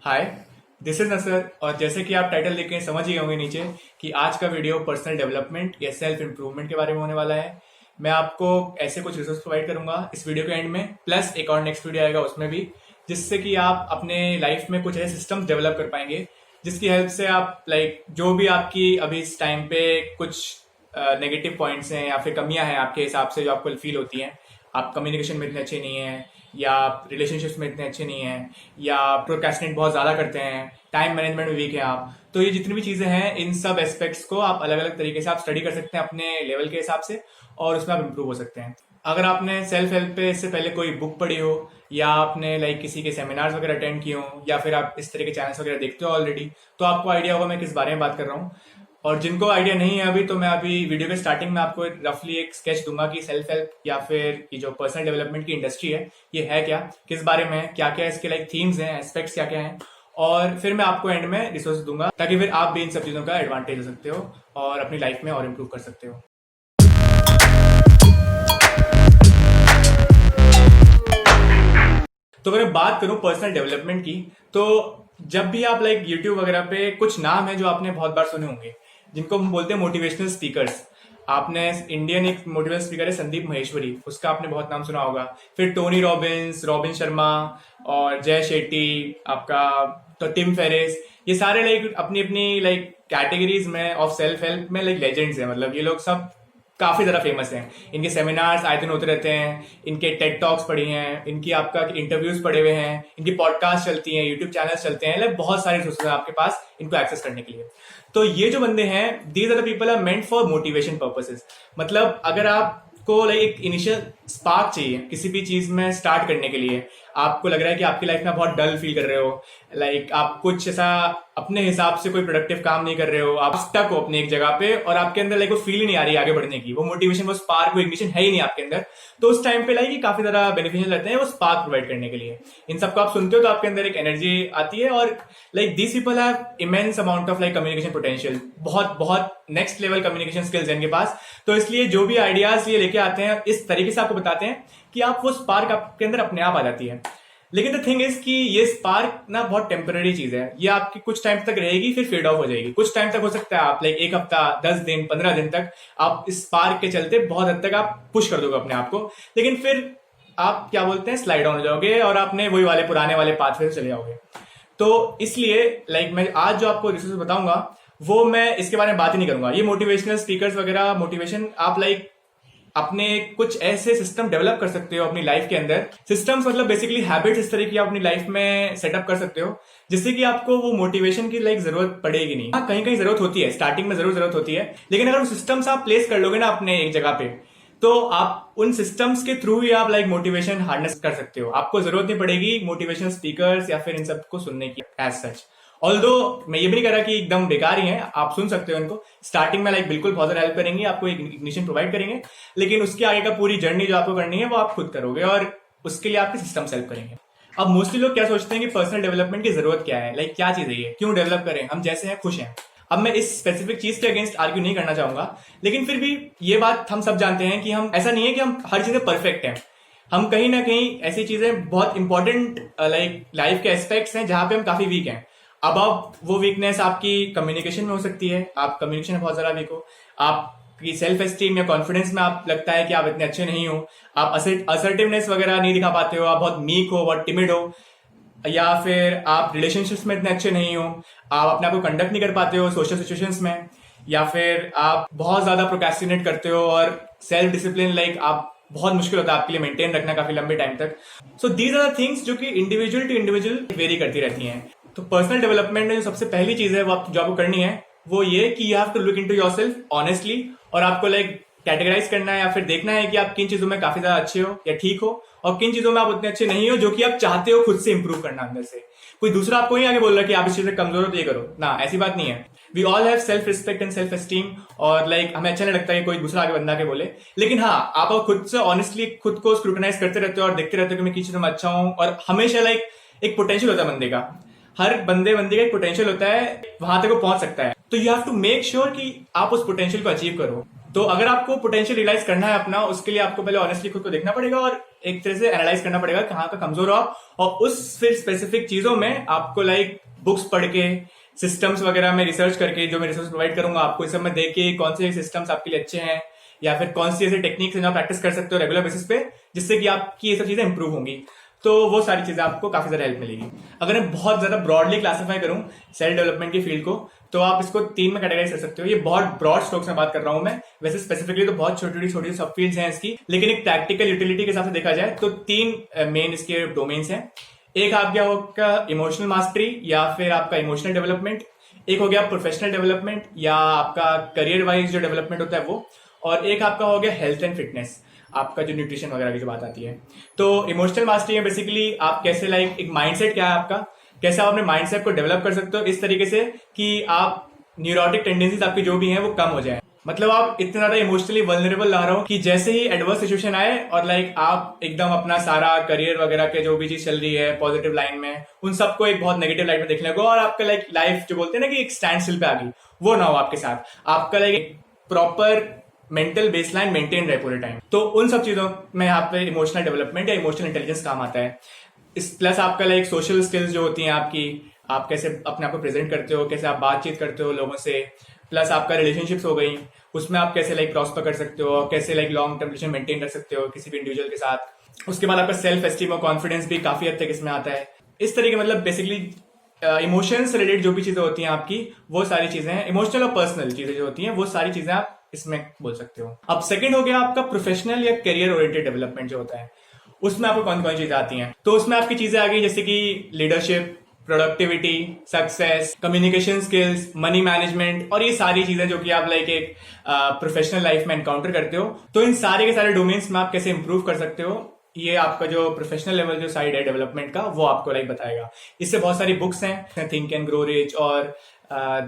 Hi, this is नसर। और जैसे कि आप टाइटल देख के समझ ही होंगे नीचे कि आज का वीडियो पर्सनल डेवलपमेंट या सेल्फ इंप्रूवमेंट के बारे में होने वाला है। मैं आपको ऐसे कुछ रिसोर्स प्रोवाइड करूंगा इस वीडियो के एंड में, प्लस एक और नेक्स्ट वीडियो आएगा उसमें भी, जिससे कि आप अपने लाइफ में कुछ ऐसे सिस्टम्स डेवलप कर पाएंगे जिसकी हेल्प से आप जो भी आपकी अभी इस टाइम पे कुछ नेगेटिव पॉइंट्स हैं या फिर कमियां हैं आपके हिसाब से जो आपको फील होती हैं, आप कम्युनिकेशन में इतने अच्छे नहीं हैं, या आप रिलेशनशिप्स में इतने अच्छे नहीं हैं, या प्रोक्रेस्टिनेट बहुत ज़्यादा करते हैं, टाइम मैनेजमेंट में वीक है आप, तो ये जितनी भी चीज़ें हैं इन सब एस्पेक्ट्स को आप अलग अलग तरीके से आप स्टडी कर सकते हैं अपने लेवल के हिसाब से, और उसमें आप इम्प्रूव हो सकते हैं। अगर आपने सेल्फ हेल्प पे इससे पहले कोई बुक पढ़ी हो, या आपने किसी के सेमिनार्स वगैरह अटेंड किए हो, या फिर आप इस तरह के चैनल्स वगैरह देखते हो ऑलरेडी, तो आपको आइडिया होगा मैं किस बारे में बात कर रहा हूँ। और जिनको आइडिया नहीं है अभी, तो मैं अभी वीडियो के स्टार्टिंग में आपको रफली एक स्केच दूंगा कि सेल्फ हेल्प या फिर ये जो पर्सनल डेवलपमेंट की इंडस्ट्री ये है क्या, किस बारे में है, क्या क्या इसके थीम्स हैं, एस्पेक्ट्स क्या क्या हैं, और फिर मैं आपको एंड में रिसोर्स दूंगा ताकि फिर आप भी इन सब चीज़ों का एडवांटेज हो सकते हो और अपनी लाइफ में और इम्प्रूव कर सकते हो। तो अगर मैं बात करूं पर्सनल डेवलपमेंट की, तो जब भी आप यूट्यूब वगैरह पे कुछ नाम है जो आपने बहुत बार सुने होंगे, जिनको हम बोलते हैं मोटिवेशनल स्पीकर्स। आपने इंडियन एक मोटिवेशनल स्पीकर है संदीप महेश्वरी, उसका आपने बहुत नाम सुना होगा। फिर टोनी रॉबिन्स, रॉबिन शर्मा और जय शेट्टी, आपका तो टिम फेरिस, ये सारे अपनी अपनी कैटेगरीज में ऑफ सेल्फ हेल्प में लेजेंड्स हैं। मतलब ये लोग सब काफी ज्यादा फेमस हैं, इनके सेमिनार्स आए दिन होते रहते हैं, इनके टेड टॉक्स पढ़ी हैं, इनकी आपका इंटरव्यूज पढ़े हुए हैं, इनकी पॉडकास्ट चलती हैं, यूट्यूब चैनल्स चलते हैं, बहुत सारे रिसोर्सेज हैं आपके पास इनको एक्सेस करने के लिए। तो ये जो बंदे हैं, these are the people are meant for motivation purposes. मतलब अगर आपको एक इनिशियल स्पार्क चाहिए किसी भी चीज में स्टार्ट करने के लिए, आपको लग रहा है कि आपकी लाइफ में बहुत डल फील कर रहे हो, आप कुछ ऐसा अपने हिसाब से कोई प्रोडक्टिव काम नहीं कर रहे हो, आप स्टक हो अपने एक जगह पे और आपके अंदर वो फील ही नहीं आ रही आगे बढ़ने की, वो मोटिवेशन, वो स्पार्क, वो इग्निशन है ही नहीं आपके अंदर, तो उस टाइम पे ये काफी ज्यादा बेनिफिशियल रहते हैं वो स्पार्क प्रोवाइड करने के लिए। इन सबको आप सुनते हो तो आपके अंदर एक एनर्जी आती है, और this people have immense amount of communication potential, बहुत बहुत नेक्स्ट लेवल कम्युनिकेशन स्किल्स है इनके पास। तो इसलिए जो भी आइडियाज ये लेके आते हैं इस तरीके से आपको बताते हैं कि आप वो स्पार्क आपके अंदर अपने आप आ जाती है। लेकिन द थिंग इज कि ये स्पार्क ना बहुत टेम्पररी चीज है, ये आपकी कुछ टाइम तक रहेगी फिर फेड ऑफ हो जाएगी। कुछ टाइम तक हो सकता है आप एक हफ्ता, 10 दिन, 15 दिन तक आप इस स्पार्क के चलते बहुत हद तक आप पुश कर दोगे अपने आप को, लेकिन फिर आप क्या बोलते हैं स्लाइड डाउन हो जाओगे और आपने वही वाले पुराने वाले पाथवे से चले जाओगे। तो इसलिए मैं आज जो आपको रिसोर्स बताऊंगा वो मैं इसके बारे में बात ही नहीं करूंगा। ये मोटिवेशनल स्पीकर्स वगैरह, मोटिवेशन आप अपने कुछ ऐसे सिस्टम डेवलप कर सकते हो अपनी लाइफ के अंदर। सिस्टम्स मतलब बेसिकली हैबिट्स इस तरह की आप अपनी लाइफ में सेटअप कर सकते हो जिससे कि आपको वो मोटिवेशन की जरूरत पड़ेगी नहीं। हाँ, कहीं कहीं जरूरत होती है, स्टार्टिंग में जरूरत होती है, लेकिन अगर वो सिस्टम्स आप प्लेस कर लोगे ना अपने एक जगह पे, तो आप उन सिस्टम्स के थ्रू ही आप मोटिवेशन हार्नेस कर सकते हो। आपको जरूरत नहीं पड़ेगी मोटिवेशनल स्पीकर्स या फिर इन सबको सुनने की एज सच। ऑल्दो मैं ये भी नहीं कह रहा कि एकदम बेकार ही है, आप सुन सकते हो इनको। स्टार्टिंग में बिल्कुल बहुत ज्यादा हेल्प करेंगे, आपको एक इग्निशन प्रोवाइड करेंगे, लेकिन उसके आगे का पूरी जर्नी जो आपको करनी है वो आप खुद करोगे, और उसके लिए आपके सिस्टम हेल्प करेंगे। अब मोस्टली लोग क्या सोचते हैं कि पर्सनल डेवलपमेंट की जरूरत क्या है, क्या चीज है ये, क्यों डेवलप करें, हम जैसे हैं खुश हैं। अब मैं इस स्पेसिफिक चीज के अगेंस्ट आर्ग्यू नहीं करना चाहूंगा, लेकिन फिर भी ये बात हम सब जानते हैं कि हम ऐसा नहीं है कि हम हर चीजें परफेक्ट हैं। हम कहीं ना कहीं ऐसी चीजें बहुत इंपॉर्टेंट लाइफ के एस्पेक्ट्स हैं जहां पे हम काफी वीक हैं। अब वो वीकनेस आपकी कम्युनिकेशन में हो सकती है, आप कम्युनिकेशन में बहुत ज्यादा वीक हो, आपकी सेल्फ एस्टीम या कॉन्फिडेंस में आप लगता है कि आप इतने अच्छे नहीं हो, आप असर्टिवनेस वगैरह नहीं दिखा पाते हो, आप बहुत मीक हो, बहुत टिमिड हो, या फिर आप रिलेशनशिप्स में इतने अच्छे नहीं हो, आप अपने आप को कंडक्ट नहीं कर पाते हो सोशल सिचुएशंस में, या फिर आप बहुत ज्यादा प्रोक्रेस्टिनेट करते हो और सेल्फ डिसिप्लिन आप बहुत मुश्किल होता है आपके लिए मेंटेन रखना काफी लंबे टाइम तक। सो दीज आर थिंग्स जो कि इंडिविजुअल टू इंडिविजुअल वेरी करती रहती हैं। तो पर्सनल डेवलपमेंट में जो सबसे पहली चीज है वो जो आपको करनी है वो ये कि you have to look into yourself honestly, और आपको कैटेगराइज करना है या फिर देखना है कि आप किन चीजों में काफी ज्यादा अच्छे हो या ठीक हो, और किन चीजों में आप उतने अच्छे नहीं हो जो कि आप चाहते हो खुद से इंप्रूव करना अंदर से। कोई दूसरा आपको ही आगे बोल रहा है कि आप इस चीज में कमजोर हो तो ये करो ना, ऐसी बात नहीं है। We all have self respect and self esteem, और हमें अच्छा नहीं लगता है कोई दूसरा आगे बंदा के बोले, लेकिन हाँ, आप खुद से ऑनेस्टली खुद को स्क्रूटनाइज करते रहते हो और देखते रहते हो कि मैं किस चीज में अच्छा हूँ। और हमेशा एक पोटेंशियल होता है बंदे का, हर बंदे का एक पोटेंशियल होता है, वहां तक वो पहुंच सकता है। तो you have to make sure कि आप उस पोटेंशियल को अचीव करो। तो अगर आपको पोटेंशियल रियलाइज करना है अपना, उसके लिए आपको पहले ऑनेस्टली खुद को देखना पड़ेगा और एक तरह से एनालाइज करना पड़ेगा कहाँ का कमजोर हो आप, और उस फिर स्पेसिफिक चीजों में आपको लाइक बुक्स पढ़ के, सिस्टम्स वगैरह में रिसर्च करके, जो मैं रिसोर्स प्रोवाइड करूंगा आपको, इस सब में देख के कौन से सिस्टम्स आपके लिए अच्छे हैं या फिर कौन सी ऐसे टेक्निक्स हैं जो आप प्रैक्टिस कर सकते हो रेगुलर बेसिस पे, जिससे कि आपकी ये सब चीजें इंप्रूव होंगी। तो वो सारी चीजें आपको काफी ज्यादा हेल्प मिलेगी। अगर मैं बहुत ज्यादा ब्रॉडली क्लासिफाई करूं सेल्फ डेवलपमेंट की फील्ड को, तो आप इसको 3 में कैटेगराइज कर सकते हो। ये बहुत ब्रॉड स्ट्रोक्स में बात कर रहा हूं मैं, वैसे स्पेसिफिकली तो बहुत छोटी छोटी सब फील्ड्स हैं इसकी, लेकिन एक प्रैक्टिकल यूटिलिटी के हिसाब से देखा जाए तो 3 मेन इसके डोमेन्स हैं। एक आप गया होगा इमोशनल मास्टरी या फिर आपका इमोशनल डेवलपमेंट, एक हो गया प्रोफेशनल डेवलपमेंट या आपका करियर वाइज जो डेवलपमेंट होता है वो, और एक आपका हो गया हेल्थ एंड फिटनेस, आपका जो न्यूट्रिशन वगैरह की जो बात आती है। तो इमोशनल मास्टरी में बेसिकली आप कैसे लाइक एक माइंडसेट क्या है आपका, कैसे आप अपने माइंडसेट को डेवलप कर सकते हो इस तरीके से कि आप न्यूरोटिक टेंडेंसीज आपकी जो भी हैं वो कम हो जाए। मतलब आप इतना ज्यादा इमोशनली वल्नरेबल ना रहो कि जैसे ही एडवर्स सिचुएशन आए और लाइक आप एकदम अपना सारा करियर वगैरह के जो भी चीज चल रही है पॉजिटिव लाइन में, उन सबको एक बहुत नेगेटिव लाइन में देखने लगो और आपका लाइक लाइफ जो बोलते हैं ना कि एक स्टैंड स्टिल पे आ गई, वो ना हो आपके साथ। आपका like proper mental baseline maintain रहे पूरे टाइम। तो उन सब चीजों में यहाँ पे इमोशनल डेवलपमेंट या इमोशनल इंटेलिजेंस काम आता है। इस प्लस आपका लाइक सोशल स्किल्स जो होती हैं आपकी, आप कैसे अपने आप को प्रेजेंट करते हो, कैसे आप बातचीत करते हो लोगों से, प्लस आपका रिलेशनशिप्स हो गई, उसमें आप कैसे लाइक प्रॉस्पर कर सकते हो, कैसे like long term relation maintain कर सकते हो किसी भी इंडिविजुअल के साथ। उसके बाद आपका सेल्फ एस्टीम और कॉन्फिडेंस भी काफी हद तक इसमें आता है। इस तरीके मतलब बेसिकली इमोशंस रिलेटेड जो भी चीजें होती हैं आपकी, वो सारी चीजें हैं। इमोशनल और पर्सनल चीजें जो होती हैं वो सारी चीजें आप इसमें बोल सकते हो। अब सेकंड हो गया आपका प्रोफेशनल या करियर ओरिएंटेड डेवलपमेंट जो होता है, उसमें आपको कौन कौन चीजें आती हैं। तो उसमें आपकी चीजें आ गई जैसे कि leadership, productivity, success, communication skills, money management, और ये सारी चीजें जो कि आप लाइक एक प्रोफेशनल लाइफ में एनकाउंटर करते हो। तो इन सारे के सारे डोमेन्स में आप कैसे इंप्रूव कर सकते हो, ये आपका जो प्रोफेशनल लेवल जो साइड है डेवलपमेंट का, वो आपको लाइक बताएगा। इससे बहुत सारी बुक्स हैं, थिंक एंड ग्रो रिच और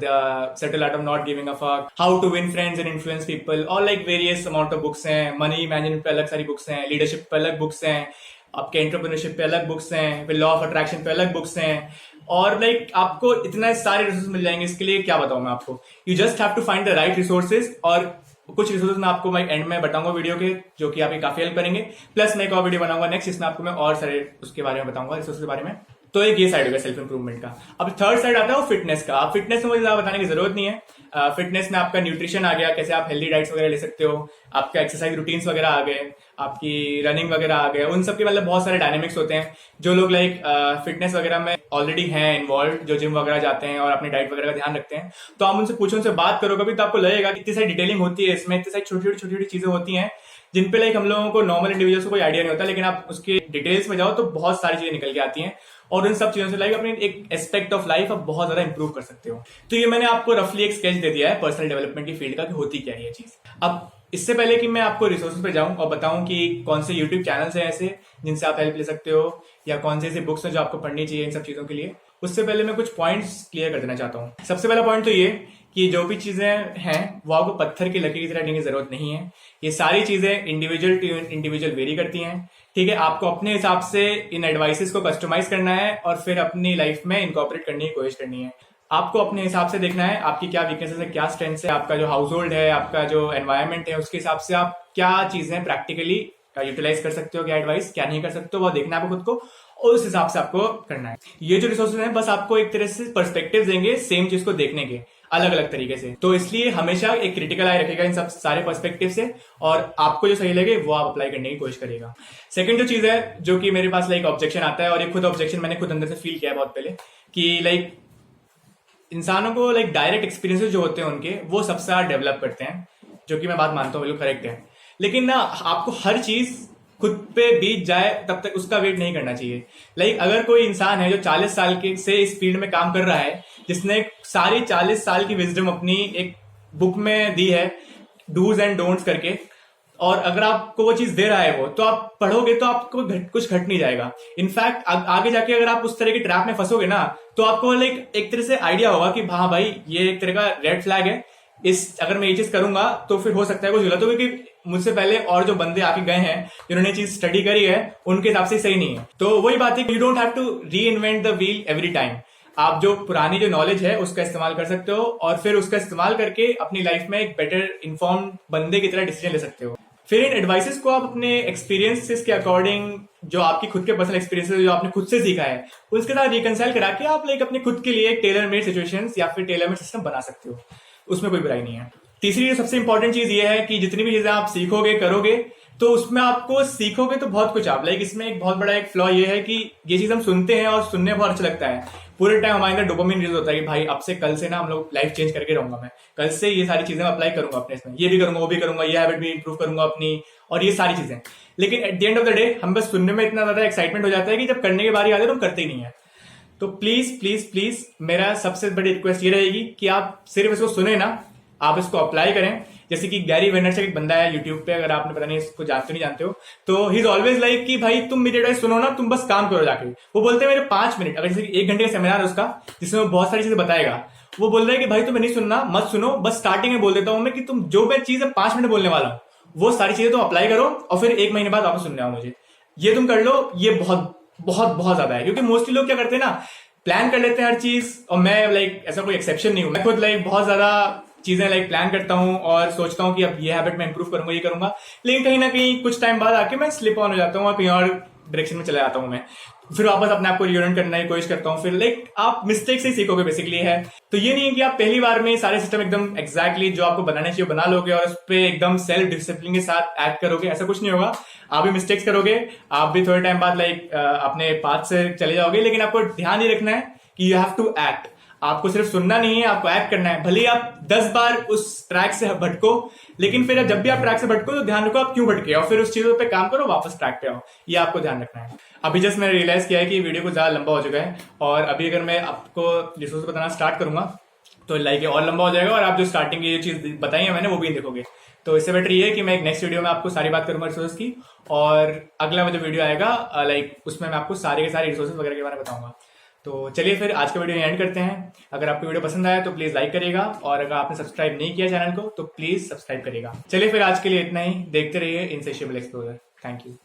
The Subtle Art of Not Giving a Fuck, How to Win Friends and Influence People, और like various amount of books हैं। मनी मैनेजमेंट पे अलग सारी बुक्स हैं, लीडरशिप पे अलग बुक्स हैं, आपके एंटरप्रेन्योरशिप पे अलग बुक्स हैं, फिर लॉ ऑफ अट्रैक्शन पे अलग बुक्स हैं, और लाइक आपको इतना सारे रिसोर्सेज मिल जाएंगे। इसके लिए क्या बताऊं मैं आपको, you just have to find the right resources, और कुछ रिसोर्सेज मैं आपको मैं एंड में बताऊंगा वीडियो के, जो कि आपकी काफी हेल्प करेंगे। प्लस मैं एक और वीडियो बनाऊंगा नेक्स्ट, जिसमें आपको मैं और सारे उसके बारे में बताऊंगा, रिसोर्सेज के बारे में। तो एक ये साइड हो गया सेल्फ इंप्रूवमेंट का। अब थर्ड साइड आता है वो फिटनेस का। अब फिटनेस में मुझे ज्यादा बताने की जरूरत नहीं है। फिटनेस में आपका न्यूट्रिशन आ गया, कैसे आप हेल्दी डाइट्स वगैरह ले सकते हो, आपका एक्सरसाइज रूटीन्स वगैरह आ गए, आपकी रनिंग वगैरह आ गए, उन सब के मतलब बहुत सारे डायनेमिक्स होते हैं। जो लोग लाइक फिटनेस वगैरह में ऑलरेडी हैं इन्वॉल्व, जो जिम वगैरह जाते हैं और अपनी डाइट वगैरह का ध्यान रखते हैं, तो आप उनसे पूछो, उनसे बात करो कभी, तो आपको लगेगा कि इतनी सारी डिटेलिंग होती है इसमें, इतनी सारी छोटी छोटी चीजें होती हैं जिन पे लाइक हम लोगों को नॉर्मल इंडिविजुअल्स को कोई आइडिया नहीं होता, लेकिन आप उसके डिटेल्स में जाओ तो बहुत सारी चीजें निकल के आती हैं, और उन सब चीजों से लाइक अपने एक एस्पेक्ट ऑफ लाइफ आप बहुत ज्यादा इंप्रूव कर सकते हो। तो ये मैंने आपको रफली एक स्केच दे दिया है पर्सनल डेवलपमेंट की फील्ड का कि होती क्या है ये चीज। अब इससे पहले कि मैं आपको रिसोर्सेज पे जाऊं और बताऊं कि कौन से यूट्यूब चैनल्स हैं ऐसे जिनसे आप हेल्प ले सकते हो, या कौन से ऐसे बुक्स हैं जो आपको पढ़नी चाहिए इन सब चीजों के लिए, उससे पहले मैं कुछ पॉइंट्स क्लियर कर देना चाहता हूँ। सबसे पहला पॉइंट तो ये कि जो भी चीजें हैं वो आपको पत्थर की लकीर की तरह लेने की जरूरत नहीं है। ये सारी चीजें इंडिविजुअल टू इंडिविजुअल वेरी करती हैं, ठीक है। आपको अपने हिसाब से इन एडवाइसेस को कस्टमाइज करना है और फिर अपनी लाइफ में इनकॉर्पोरेट करने की कोशिश करनी है। आपको अपने हिसाब से देखना है आपकी क्या वीकनेसेस है, क्या स्ट्रेंथ्स है, आपका जो हाउस होल्ड है, आपका जो एनवायरमेंट है, उसके हिसाब से आप क्या चीजें प्रैक्टिकली यूटिलाइज कर सकते हो, क्या एडवाइस क्या नहीं कर सकते हो, वो देखना है आपको खुद को, और उस हिसाब से आपको करना है। ये जो रिसोर्सेज हैं बस आपको एक तरह से पर्सपेक्टिव देंगे सेम चीज को देखने के अलग अलग तरीके से। तो इसलिए हमेशा एक क्रिटिकल आई रखेगा इन सब सारे पर्सपेक्टिव से, और आपको जो सही लगे वो आप अप्लाई करने की कोशिश करेगा। सेकंड जो चीज है जो कि मेरे पास लाइक ऑब्जेक्शन आता है, और एक खुद ऑब्जेक्शन मैंने खुद अंदर से फील किया है बहुत पहले, कि लाइक इंसानों को लाइक डायरेक्ट एक्सपीरियंसेस जो होते हैं उनके, वो सबसे ज्यादा डेवलप करते हैं, जो कि मैं बात मानता हूँ बिल्कुल करेक्ट है। लेकिन ना आपको हर चीज खुद पे बीत जाए तब तक उसका वेट नहीं करना चाहिए। लाइक अगर कोई इंसान है जो 40 साल के से इस फील्ड में काम कर रहा है, जिसने सारी 40 साल की विजडम अपनी एक बुक में दी है डूज एंड डोंट्स करके, और अगर आपको वो चीज दे रहा है वो, तो आप पढ़ोगे तो आपको कुछ घट नहीं जाएगा। इनफैक्ट आगे जाके अगर आप उस तरह के ट्रैप में फंसोगे ना, तो आपको लाइक एक तरह से आइडिया होगा कि हाँ भाई ये एक तरह का रेड फ्लैग है, इस अगर मैं ये चीज करूंगा तो फिर हो सकता है कुछ गलत हो, क्योंकि मुझसे पहले और जो बंदे आके गए हैं जिन्होंने चीज स्टडी करी है उनके हिसाब से सही नहीं है। तो वही बात है, you don't have to reinvent the wheel every time. आप जो पुरानी जो नॉलेज है उसका इस्तेमाल कर सकते हो और फिर उसका इस्तेमाल करके अपनी लाइफ में एक बेटर इन्फॉर्म्ड बंदे की तरह डिसीजन ले सकते हो। फिर इन एडवाइसेस को आप अपने एक्सपीरियंसेस के अकॉर्डिंग, जो आपकी खुद के पर्सनल एक्सपीरियंसेस जो आपने खुद से सीखा है, उसके साथ रिकंसाइल करा के आप लाइक अपने खुद के लिए टेलर मेड सिचुएशंस या फिर टेलर मेड सिस्टम बना सकते हो। उसमें कोई बुराई नहीं है। तीसरी जो सबसे इंपॉर्टेंट चीज ये है कि जितनी भी चीजें आप सीखोगे करोगे तो उसमें आपको सीखोगे तो बहुत कुछ आप लाइक इसमें एक बहुत बड़ा एक फ्लॉ ये है कि ये चीज हम सुनते हैं और सुनने में बहुत अच्छा लगता है, पूरे टाइम हमारे अंदर डोपामिन रिलीज होता है कि भाई अब से कल से ना हम लोग लाइफ चेंज करके रहूंगा, मैं कल से ये सारी चीजें अप्लाई करूंगा अपने इसमें, ये भी करूंगा वो भी करूंगा, ये हैबिट भी इंप्रूव करूंगा अपनी और ये सारी चीजें। लेकिन at the end of the day हम बस सुनने में इतना ज्यादा एक्साइटमेंट हो जाता है कि जब करने की बारी आती है तो हम करते ही नहीं है। तो प्लीज प्लीज प्लीज मेरा सबसे बड़ी रिक्वेस्ट ये रहेगी कि आप सिर्फ इसको सुने ना, आप इसको अप्लाई करें। जैसे कि गैरी वेनरचक एक बंदा है यूट्यूब पे, अगर आपने पता नहीं इसको जानते नहीं जानते हो, तो ही इज ऑलवेज लाइक कि भाई तुम मेरी एडवाइस सुनो ना, तुम बस काम करो जाके। वो बोलते हैं मेरे 5 मिनट, अगर जैसे 1 घंटे का सेमिनार है उसका जिसमें वो बहुत सारी चीजें बताएगा, वो बोल रहा है कि भाई तुम्हें नहीं सुनना मत सुनो, बस स्टार्टिंग में बोल देता हूं मैं कि तुम जो मैं चीजें 5 मिनट बोलने वाला हूं वो सारी चीजें तुम अप्लाई करो और फिर 1 महीने बाद वापस सुनने आओ मुझे। ये तुम कर लो, ये बहुत बहुत बहुत ज्यादा है। क्योंकि मोस्टली लोग क्या करते हैं ना, प्लान कर लेते हैं हर चीज, और मैं लाइक ऐसा कोई एक्सेप्शन नहीं हूं। मैं खुद लाइक बहुत ज्यादा चीजें लाइक प्लान करता हूं और सोचता हूं कि अब ये हैबिट मैं इंप्रूव करूंगा, ये करूंगा, लेकिन कहीं ना कहीं कुछ टाइम बाद आके मैं स्लिप ऑन हो जाता हूँ और कहीं और डायरेक्शन में चला जाता हूं मैं, फिर वापस अपने आप को रिओरिएंट करने की कोशिश करता हूँ। फिर लाइक आप मिस्टेक से ही सीखोगे बेसिकली है। तो ये नहीं है कि आप पहली बार में सारे सिस्टम एकदम एग्जैक्टली जो आपको बनाने चाहिए बना लोगे और उस पर एकदम सेल्फ डिसिप्लिन के साथ एक्ट करोगे, ऐसा कुछ नहीं होगा। आप भी मिस्टेक्स करोगे, आप भी थोड़े टाइम बाद लाइक अपने पाथ से चले जाओगे, लेकिन आपको ध्यान ये रखना है कि यू हैव टू एक्ट। आपको सिर्फ सुनना नहीं है, आपको एक्ट करना है। भले आप 10 बार उस ट्रैक से भटको, लेकिन फिर जब भी आप ट्रैक से भटको तो ध्यान रखो आप क्यों भटके और फिर उस चीजों पे काम करो, वापस ट्रैक पे आओ। ये आपको ध्यान रखना है। अभी जस्ट मैंने रियलाइज किया है कि वीडियो कुछ ज्यादा लंबा हो चुका है और अभी अगर मैं आपको रिसोर्स बताना स्टार्ट करूंगा तो लाइक और लंबा हो जाएगा और आप जो स्टार्टिंग की जो चीज बताई है मैंने वो भी देखोगे। तो इससे बेटर ये है कि मैं एक नेक्स्ट वीडियो में आपको सारी बात करूंगा रिसोर्स की, और अगला जो वीडियो आएगा लाइक उसमें मैं आपको सारे के सारे रिसोर्सेज वगैरह के बारे में बताऊंगा। तो चलिए फिर आज का वीडियो एंड करते हैं। अगर आपको वीडियो पसंद आया तो प्लीज लाइक करिएगा और अगर आपने सब्सक्राइब नहीं किया चैनल को तो प्लीज सब्सक्राइब करिएगा। चलिए फिर आज के लिए इतना ही। देखते रहिए इनसेशिएबल एक्सप्लोरर। Thank you.